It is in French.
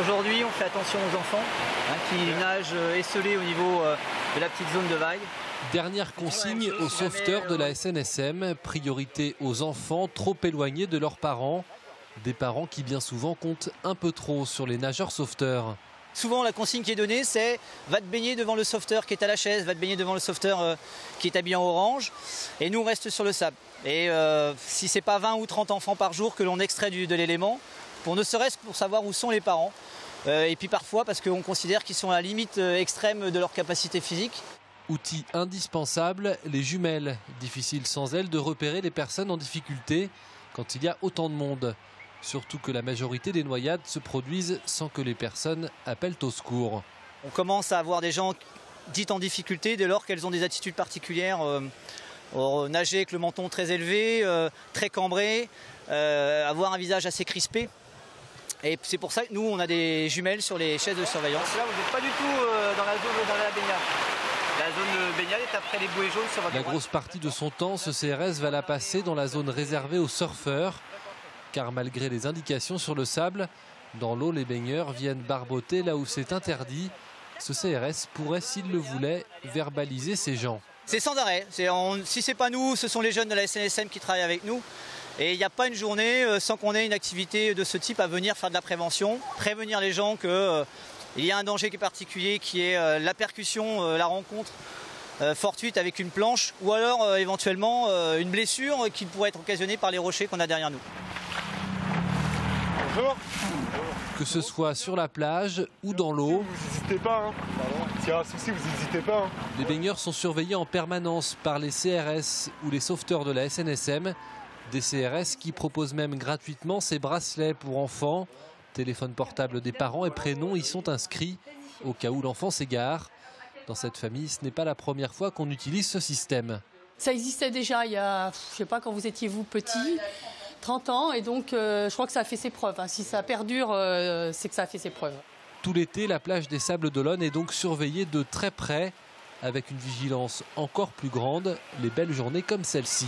Aujourd'hui, on fait attention aux enfants qui nagent esselés au niveau de la petite zone de vague. Dernière consigne aux sauveteurs de la SNSM, priorité aux enfants trop éloignés de leurs parents. Des parents qui bien souvent comptent un peu trop sur les nageurs sauveteurs. Souvent la consigne qui est donnée c'est va te baigner devant le sauveteur qui est à la chaise, va te baigner devant le sauveteur qui est habillé en orange et nous on reste sur le sable. Et si c'est pas 20 ou 30 enfants par jour que l'on extrait de l'élément, pour ne serait-ce que pour savoir où sont les parents. Et puis parfois parce qu'on considère qu'ils sont à la limite extrême de leur capacité physique. Outil indispensable, les jumelles. Difficile sans elles de repérer les personnes en difficulté quand il y a autant de monde. Surtout que la majorité des noyades se produisent sans que les personnes appellent au secours. On commence à avoir des gens dits en difficulté dès lors qu'elles ont des attitudes particulières. Nager avec le menton très élevé, très cambré, avoir un visage assez crispé. Et c'est pour ça que nous, on a des jumelles sur les chaises de surveillance. Là, vous n'êtes pas du tout dans la zone de la baignade. La zone baignade est après les bouées jaunes sur votre droite. La grosse partie de son temps, ce CRS va la passer dans la zone réservée aux surfeurs. Car malgré les indications sur le sable, dans l'eau, les baigneurs viennent barboter là où c'est interdit. Ce CRS pourrait, s'il le voulait, verbaliser ces gens. C'est sans arrêt. Si ce n'est pas nous, ce sont les jeunes de la SNSM qui travaillent avec nous. Et il n'y a pas une journée sans qu'on ait une activité de ce type à venir faire de la prévention, prévenir les gens qu'il y a un danger qui est particulier, qui est la percussion, la rencontre fortuite avec une planche, ou alors éventuellement une blessure qui pourrait être occasionnée par les rochers qu'on a derrière nous. Bonjour. Que ce soit sur la plage ou dans l'eau. Vous n'hésitez pas, hein. S'il y a un souci, vous n'hésitez pas. Hein. Les baigneurs sont surveillés en permanence par les CRS ou les sauveteurs de la SNSM. Des CRS qui proposent même gratuitement ces bracelets pour enfants. Téléphone portable des parents et prénoms y sont inscrits au cas où l'enfant s'égare. Dans cette famille, ce n'est pas la première fois qu'on utilise ce système. Ça existait déjà il y a, je sais pas, quand vous étiez vous petit, 30 ans, et donc je crois que ça a fait ses preuves. Si ça perdure, c'est que ça a fait ses preuves. Tout l'été, la plage des Sables d'Olonne est donc surveillée de très près, avec une vigilance encore plus grande, les belles journées comme celle-ci.